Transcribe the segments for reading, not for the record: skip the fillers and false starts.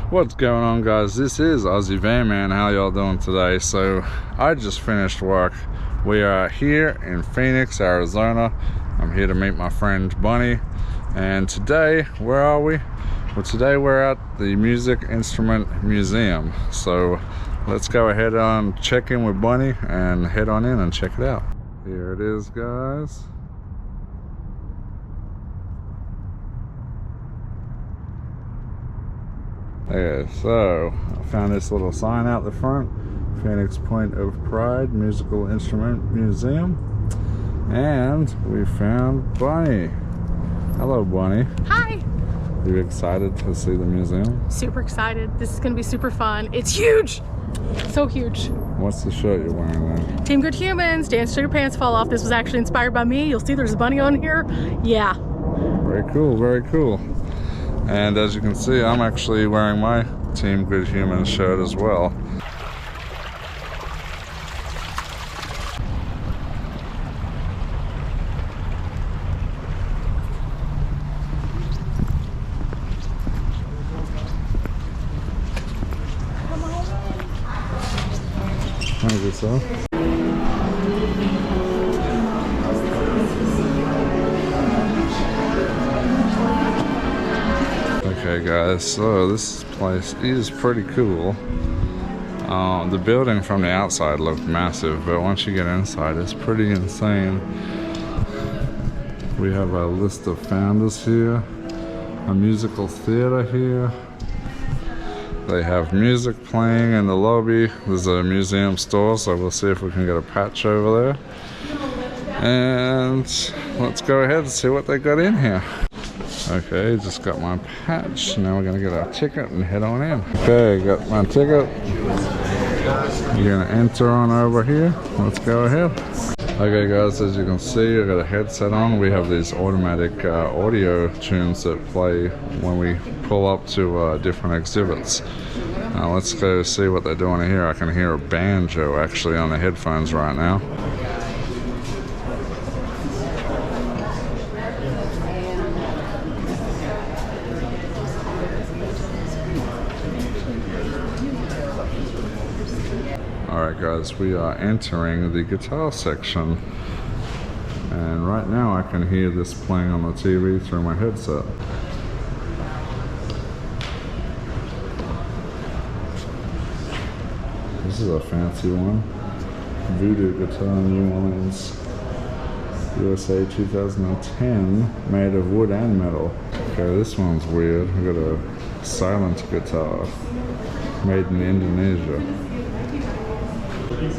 What's going on, guys? This is Aussie Van Man. How y'all doing today? So I just finished work. We are here in Phoenix, Arizona. I'm here to meet my friend Bunny, and today, where are we? Well, today we're at the Music Instrument Museum. So let's go ahead and check in with Bunny and head on in and check it out. Here it is, guys. Okay, so I found this little sign out the front, Phoenix Point of Pride Musical Instrument Museum, and we found Bunny. Hello, Bunny. Hi. Are you excited to see the museum? Super excited. This is going to be super fun. It's huge. So huge. What's the shirt you're wearing there? Team Good Humans, Dance Till Your Pants Fall Off. This was actually inspired by me. You'll see there's a bunny on here. Yeah. Very cool, very cool. And as you can see, I'm actually wearing my Team Good Humans shirt as well. Thank you, sir. Okay guys, so this place is pretty cool. The building from the outside looked massive, but once you get inside it's pretty insane. We have a list of founders here, a musical theater here. They have music playing in the lobby. There's a museum store, so we'll see if we can get a patch over there. And let's go ahead and see what they got in here. Okay, just got my patch. Now we're gonna get our ticket and head on in. Okay, got my ticket. You're gonna enter on over here. Let's go ahead. Okay guys, as you can see, I got a headset on. We have these automatic audio tunes that play when we pull up to different exhibits. Now let's go see what they're doing here. I can hear a banjo actually on the headphones right now. Alright guys, we are entering the guitar section, and right now I can hear this playing on the TV through my headset. This is a fancy one. Voodoo Guitar, New Orleans, USA 2010, made of wood and metal. Okay, this one's weird. We got a silent guitar, made in Indonesia. He was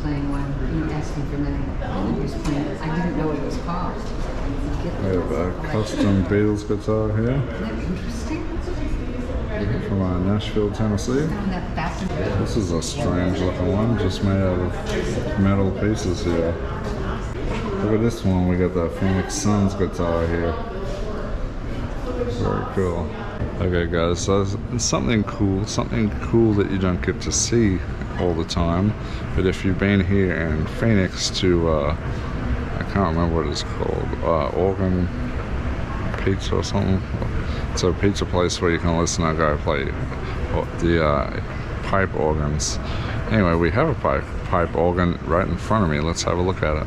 playing one, he asked me for the name. He was playing, I didn't know what it was called. We have a custom Beatles guitar here. Isn't that interesting? From Nashville, Tennessee. This is a strange looking one, just made out of metal pieces here. Look at this one, we got the Phoenix Suns guitar here. Very cool. Okay guys, so it's something cool that you don't get to see all the time. But if you've been here in Phoenix to, I can't remember what it's called, Organ Pizza or something. It's a pizza place where you can listen to a guy play the pipe organs. Anyway, we have a pipe organ right in front of me. Let's have a look at it.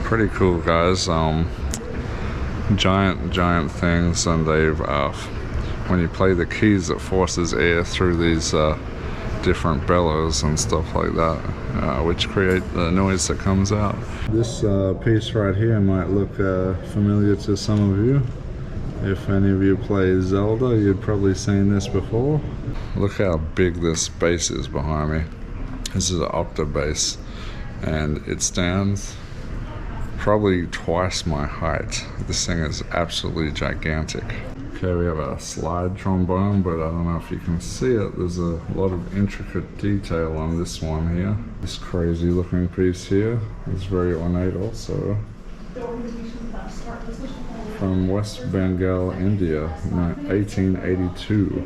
Pretty cool, guys. Giant things, and they've when you play the keys, it forces air through these different bellows and stuff like that, which create the noise that comes out. This piece right here might look familiar to some of you. If any of you play Zelda, you'd probably seen this before. Look how big this bass is behind me. This is an octave bass, and it stands probably twice my height. This thing is absolutely gigantic. Okay, we have a slide trombone, but I don't know if you can see it. There's a lot of intricate detail on this one here. This crazy looking piece here is very ornate also. From West Bengal, India, 1882.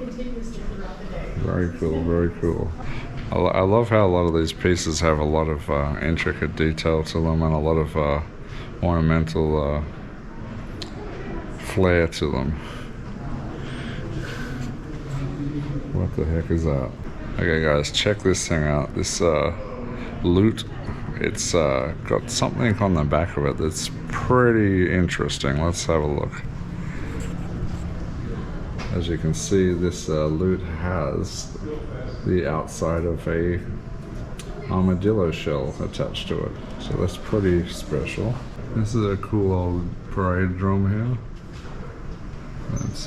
Very cool, very cool. I love how a lot of these pieces have a lot of intricate detail to them and a lot of ornamental flair to them. What the heck is that? Okay guys, check this thing out. This lute, it's got something on the back of it that's pretty interesting. Let's have a look. As you can see, this lute has the outside of a armadillo shell attached to it. So that's pretty special. This is a cool old parade drum here. It's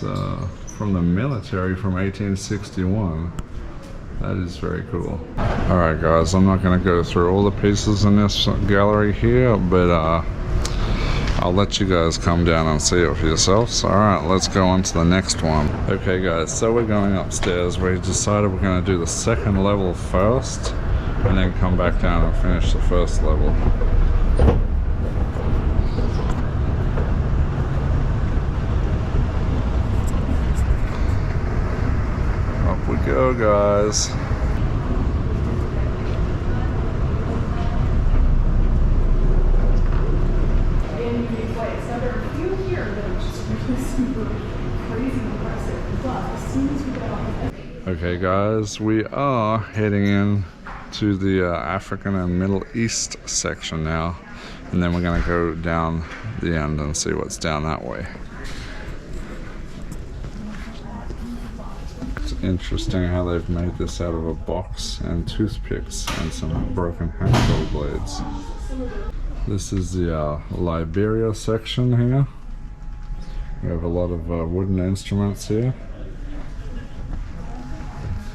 from the military from 1861. That is very cool. Alright guys, I'm not going to go through all the pieces in this gallery here, but I'll let you guys come down and see it for yourselves. Alright, let's go on to the next one. Okay guys, so we're going upstairs. We decided we're going to do the second level first, and then come back down and finish the first level. Up we go guys. Okay guys, we are heading in to the African and Middle East section now, and then we're going to go down the end and see what's down that way. It's interesting how they've made this out of a box and toothpicks and some broken handle blades. This is the Liberia section here. We have a lot of wooden instruments here.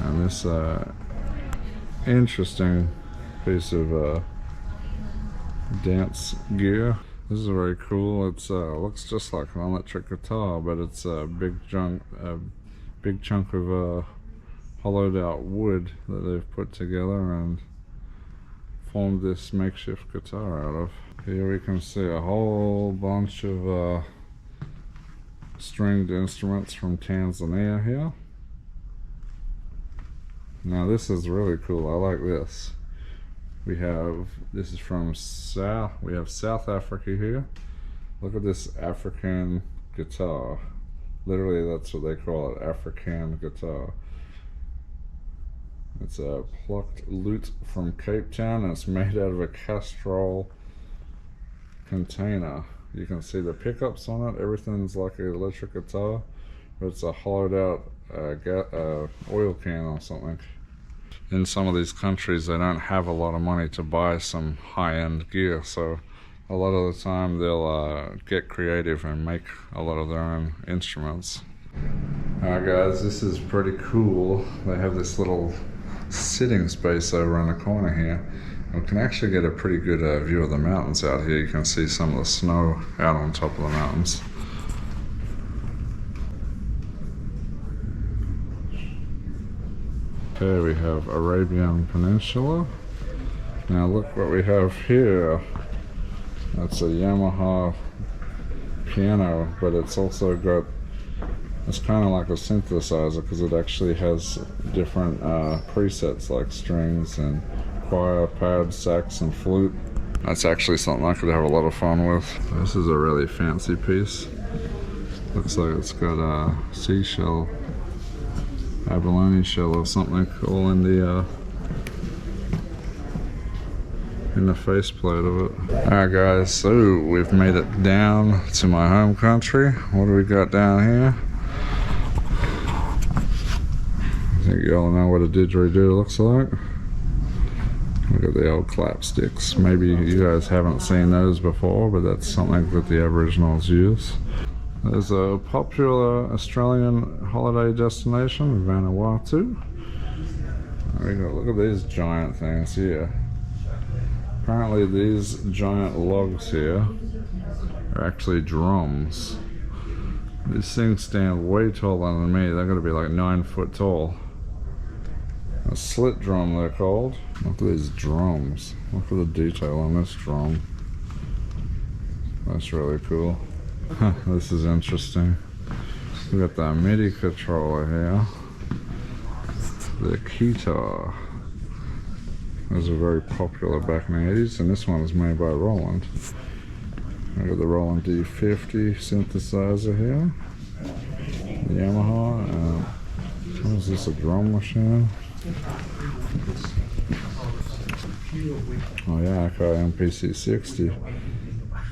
And this interesting piece of dance gear. This is very cool. It's looks just like an electric guitar, but it's a big chunk of hollowed out wood that they've put together and formed this makeshift guitar out of. Here we can see a whole bunch of stringed instruments from Tanzania here. Now this is really cool. I like this. This is from we have South Africa here. Look at this African guitar. Literally that's what they call it, African guitar. It's a plucked lute from Cape Town, and it's made out of a castrol container. You can see the pickups on it. Everything's like an electric guitar, but it's a hollowed out oil can or something. In some of these countries, they don't have a lot of money to buy some high-end gear, so a lot of the time they'll get creative and make a lot of their own instruments. Alright guys, this is pretty cool. They have this little sitting space over in the corner here. We can actually get a pretty good view of the mountains out here. You can see some of the snow out on top of the mountains. Okay, we have Arabian Peninsula. Now look what we have here. That's a Yamaha piano, but it's also got, it's kind of like a synthesizer because it actually has different presets like strings and choir, pad, sax, and flute. That's actually something I could have a lot of fun with. This is a really fancy piece. Looks like it's got a seashell, abalone shell or something all in the faceplate of it. Alright guys, so we've made it down to my home country. What do we got down here? I think you all know what a didgeridoo looks like. Look at the old clap sticks. Maybe you guys haven't seen those before, but that's something that the Aboriginals use. There's a popular Australian holiday destination, Vanuatu. Look at these giant things here. Apparently these giant logs here are actually drums. These things stand way taller than me. They're gonna be like 9 foot tall. A slit drum they're called. Look at these drums. Look at the detail on this drum. That's really cool. This is interesting. We got the MIDI controller here. The guitar. Those are very popular back in the 80s, and this one is made by Roland. I got the Roland D50 synthesizer here. The Yamaha. What is this, a drum machine? Oh yeah, I got MPC 60.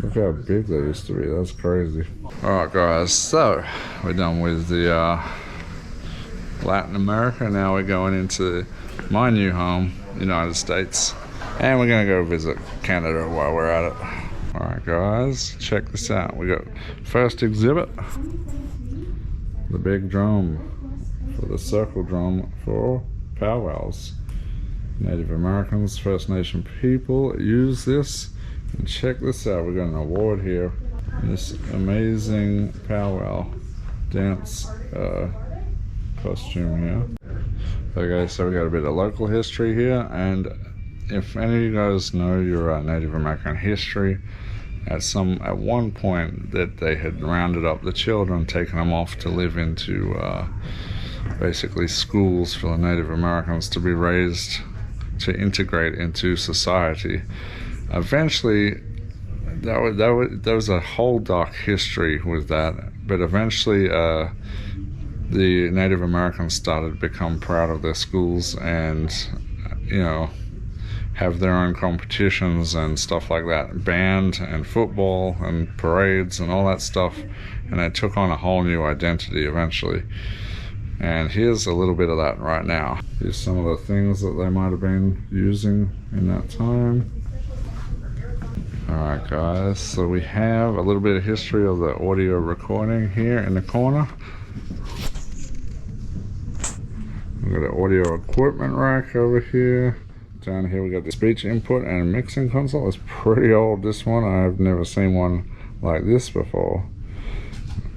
Look how big they used to be, that's crazy. Alright guys, so we're done with the Latin America. Now we're going into my new home, United States. And we're gonna go visit Canada while we're at it. Alright guys, check this out. We got first exhibit. The big drum, for the circle drum for powwows. Native Americans, First Nation people use this. And check this out, we got an award here. This amazing powwow dance costume here. Okay, so we got a bit of local history here, and if any of you guys know your Native American history, at one point that they had rounded up the children, taken them off to live into basically schools for the Native Americans to be raised to integrate into society. Eventually, there was a whole dark history with that, but eventually the Native Americans started to become proud of their schools and, have their own competitions and stuff like that, band and football and parades and all that stuff, and it took on a whole new identity eventually. And here's a little bit of that right now. Here's some of the things that they might have been using in that time. Alright guys, so we have a little bit of history of the audio recording here in the corner. We've got an audio equipment rack over here. Down here we got the speech input and mixing console. It's pretty old, this one. I've never seen one like this before.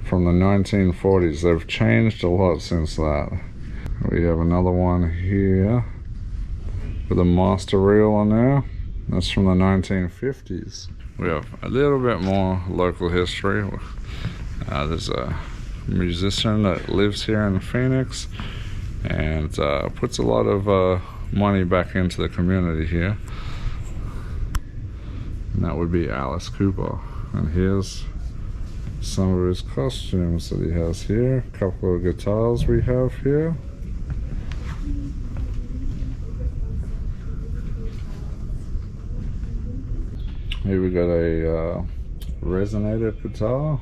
From the 1940s. They've changed a lot since that. We have another one here with a master reel on there. That's from the 1950s. We have a little bit more local history. There's a musician that lives here in Phoenix and puts a lot of money back into the community here. And that would be Alice Cooper. And here's some of his costumes that he has here. A couple of guitars we have here. Here we got a resonator guitar.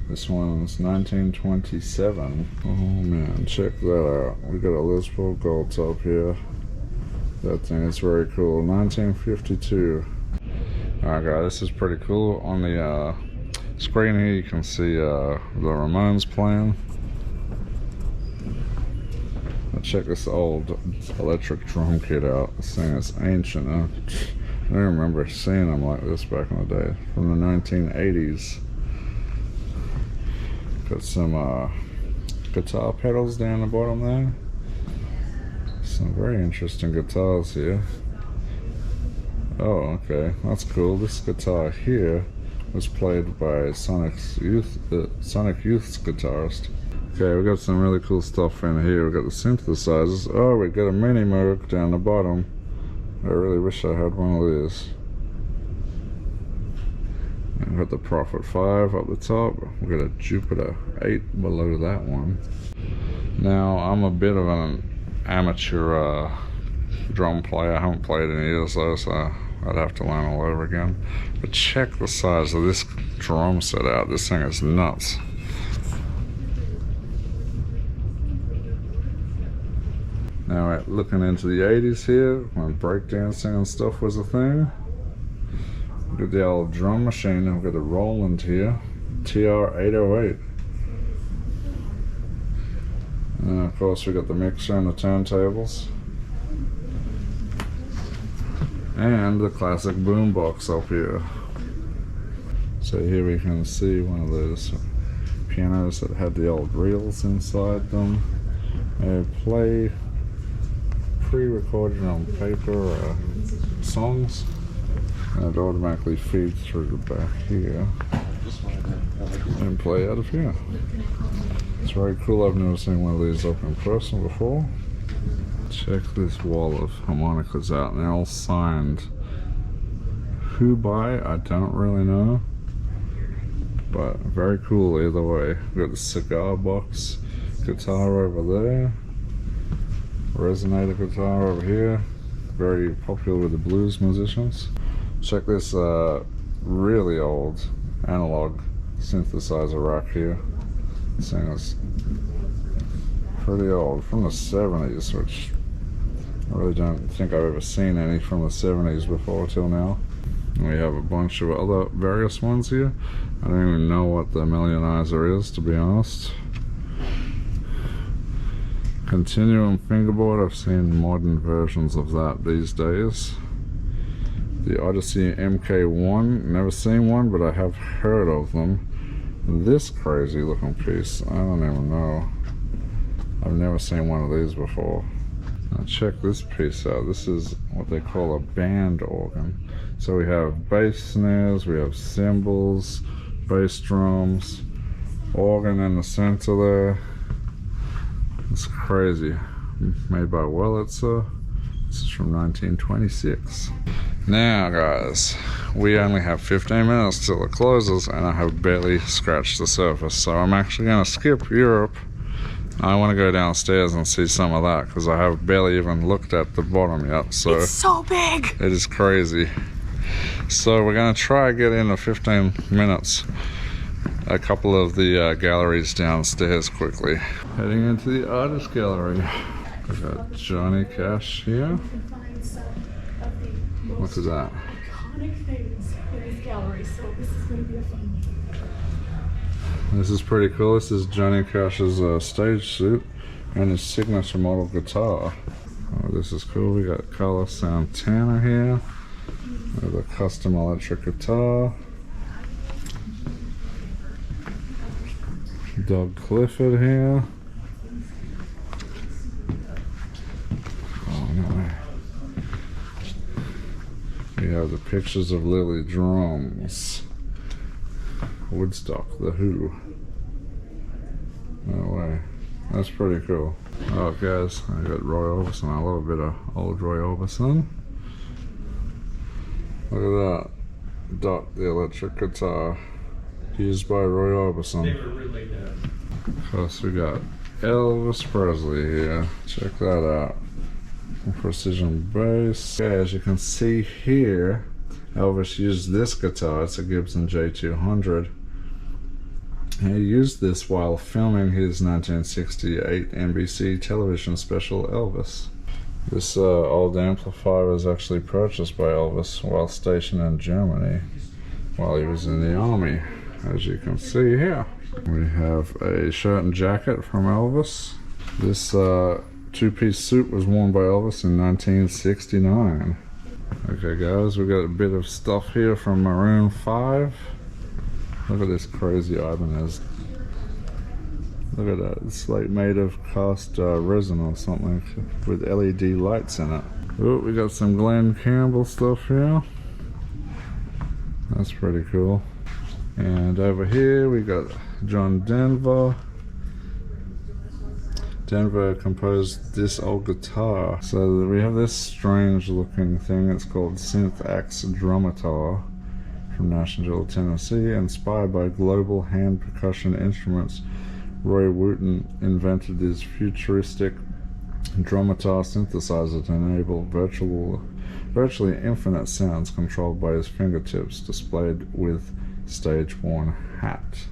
This one's 1927. Oh man, check that out. We got a Les Paul gold top here. That thing is very cool. 1952. Alright guys, this is pretty cool. On the screen here you can see the Ramones playing. Now check this old electric drum kit out. This thing is ancient. I don't remember seeing them like this back in the day. From the 1980s. Got some guitar pedals down the bottom there. Some very interesting guitars here. Oh, okay, that's cool. This guitar here was played by Sonic Youth's guitarist. Okay, we got some really cool stuff in here. We got the synthesizers. Oh, we got a mini Moog down the bottom. I really wish I had one of these. And we got the Prophet 5 up the top. We got a Jupiter 8 below that one. Now, I'm a bit of an amateur drum player. I haven't played in years though, so I'd have to learn all over again. But check the size of this drum set out. This thing is nuts. Now we're looking into the 80s here, when breakdancing and stuff was a thing. We've got the old drum machine. We've got the Roland here, TR-808. And of course we got the mixer and the turntables. And the classic boombox up here. So here we can see one of those pianos that had the old reels inside them. They play pre-recorded on paper songs, and it automatically feeds through the back here and play out of here. It's very cool. I've never seen one of these up in person before. Check this wall of harmonicas out, and they're all signed. Who by? I don't really know, but very cool either way. We've got the cigar box guitar over there, resonator guitar over here, very popular with the blues musicians. Check this really old analog synthesizer rack here. This thing is pretty old, from the 70s, which I really don't think I've ever seen any from the 70s before till now. And we have a bunch of other various ones here. I don't even know what the Millionizer is, to be honest. Continuum fingerboard, I've seen modern versions of that these days. The Odyssey MK1, never seen one, but I have heard of them. This crazy looking piece, I don't even know. I've never seen one of these before. Now check this piece out. This is what they call a band organ. So we have bass snares, we have cymbals, bass drums, organ in the center there. It's crazy. Made by Wurlitzer. This is from 1926. Now guys, we only have 15 minutes till it closes and I have barely scratched the surface. So I'm actually going to skip Europe. I want to go downstairs and see some of that because I have barely even looked at the bottom yet. So it's so big. It is crazy. So we're going to try get in the 15 minutes a couple of the galleries downstairs quickly. Heading into the artist gallery. We've got Johnny Cash here. What is that? Iconic things in this gallery, so this is going to be a fun one. This is pretty cool. This is Johnny Cash's stage suit and his signature model guitar. Oh, this is cool. We got Carlos Santana here with a custom electric guitar. Doug Clifford here. Oh no way. We have the pictures of Lily Drums. Woodstock, The Who. No way. That's pretty cool. Oh guys, I got Roy Orbison. I love a bit of old Roy Orbison. Look at that. Dot, the electric guitar. Used by Roy Orbison. They were really good. Of course, we got Elvis Presley here. Check that out. Precision bass. Okay, as you can see here, Elvis used this guitar. It's a Gibson J200. And he used this while filming his 1968 NBC television special Elvis. This old amplifier was actually purchased by Elvis while stationed in Germany while he was in the army, as you can see here. We have a shirt and jacket from Elvis. This two-piece suit was worn by Elvis in 1969. Okay guys, we got a bit of stuff here from Maroon 5. Look at this crazy Ibanez. Look at that, it's like made of cast resin or something with LED lights in it. Oh, we got some Glenn Campbell stuff here. That's pretty cool. And over here we got John Denver. Denver composed this old guitar. So we have this strange looking thing. It's called Synth Axe Drumatar from Nashville, Tennessee. Inspired by global hand percussion instruments, Roy Wooten invented this futuristic Drumatar synthesizer to enable virtually infinite sounds controlled by his fingertips, displayed with stage-worn hat,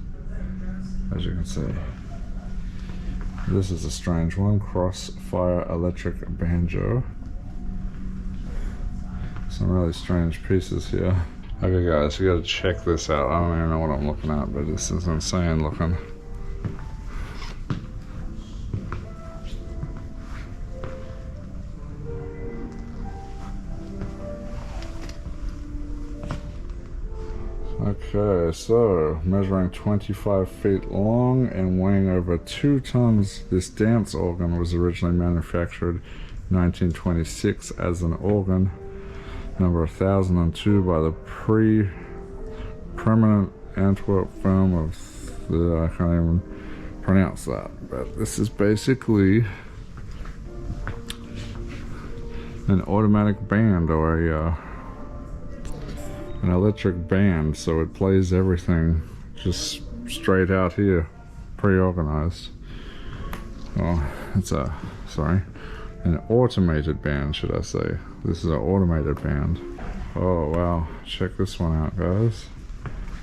as you can see. This is a strange one, Crossfire Electric Banjo. Some really strange pieces here. Okay guys, you gotta check this out. I don't even know what I'm looking at, but this is insane looking. Okay, so measuring 25 feet long and weighing over 2 tons, this dance organ was originally manufactured in 1926 as an organ number 1002 by the preeminent Antwerp firm of the, I can't even pronounce that, but this is basically an automatic band, or an electric band, so it plays everything just straight out here, pre-organized. Oh, it's an automated band, should I say. This is an automated band. Oh wow, check this one out, guys.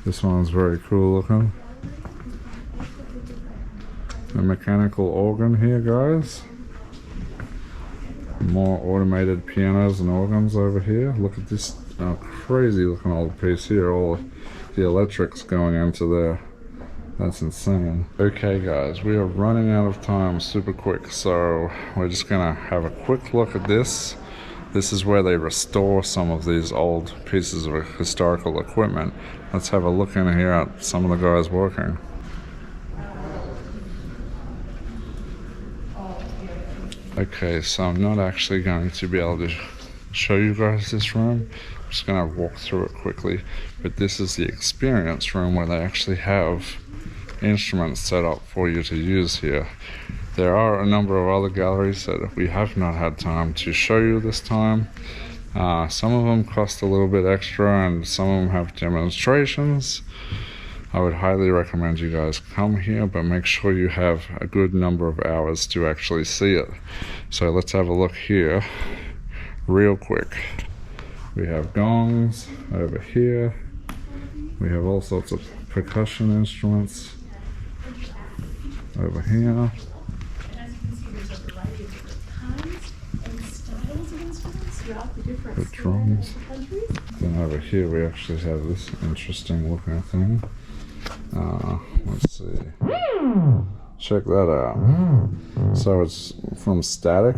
This one's very cool looking. A mechanical organ here, guys. More automated pianos and organs over here. Look at this crazy looking old piece here. All the electrics going into there. That's insane. Okay guys, we are running out of time super quick, so we're just gonna have a quick look at this. This is where they restore some of these old pieces of historical equipment. Let's have a look in here at some of the guys working. Okay, so I'm not actually going to be able to show you guys this room. I'm just gonna walk through it quickly. But this is the experience room where they actually have instruments set up for you to use here. There are a number of other galleries that we have not had time to show you this time. Some of them cost a little bit extra, and some of them have demonstrations. I would highly recommend you guys come here, but make sure you have a good number of hours to actually see it. So let's have a look here real quick. We have gongs over here. We have all sorts of percussion instruments over here. And as you can see, there's a variety of different kinds and styles of instruments throughout the different The drums. countries. Then over here we actually have this interesting looking thing. Let's see. Check that out. So it's from Static.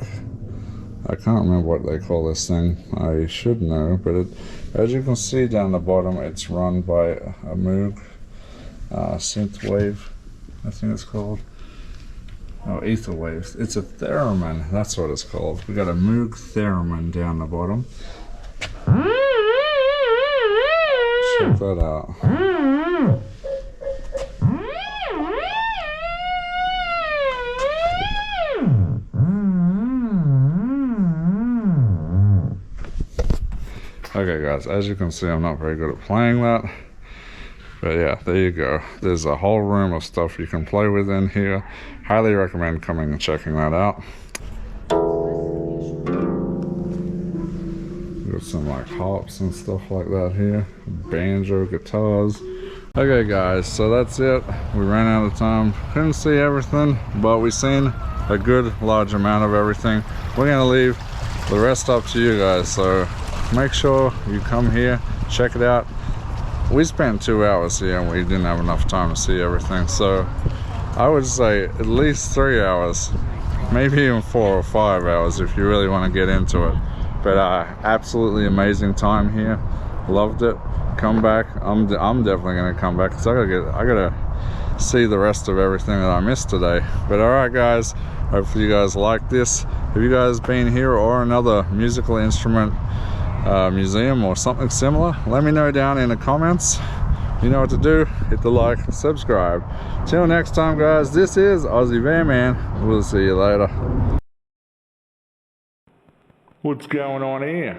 I can't remember what they call this thing. I should know, but as you can see down the bottom, it's run by a Moog synthwave, I think it's called. Oh, ether waves. It's a theremin. That's what it's called. We got a Moog theremin down the bottom. Check that out. Okay guys, as you can see, I'm not very good at playing that. But yeah, there you go. There's a whole room of stuff you can play with in here. Highly recommend coming and checking that out. Got some like harps and stuff like that here. Banjo, guitars. Okay guys, so that's it. We ran out of time. Couldn't see everything, but we've seen a good large amount of everything. We're gonna leave the rest up to you guys, so make sure you come here, check it out. We spent 2 hours here and we didn't have enough time to see everything, so I would say at least 3 hours, maybe even 4 or 5 hours if you really want to get into it. But absolutely amazing time here. Loved it. Come back. I'm definitely gonna come back because I gotta see the rest of everything that I missed today. But all right guys, hopefully you guys like this. Have you guys been here or another musical instrument museum or something similar? Let me know down in the comments. You know what to do. Hit the like, subscribe. Till next time guys, this is Aussie Van Man. We'll see you later. What's going on here?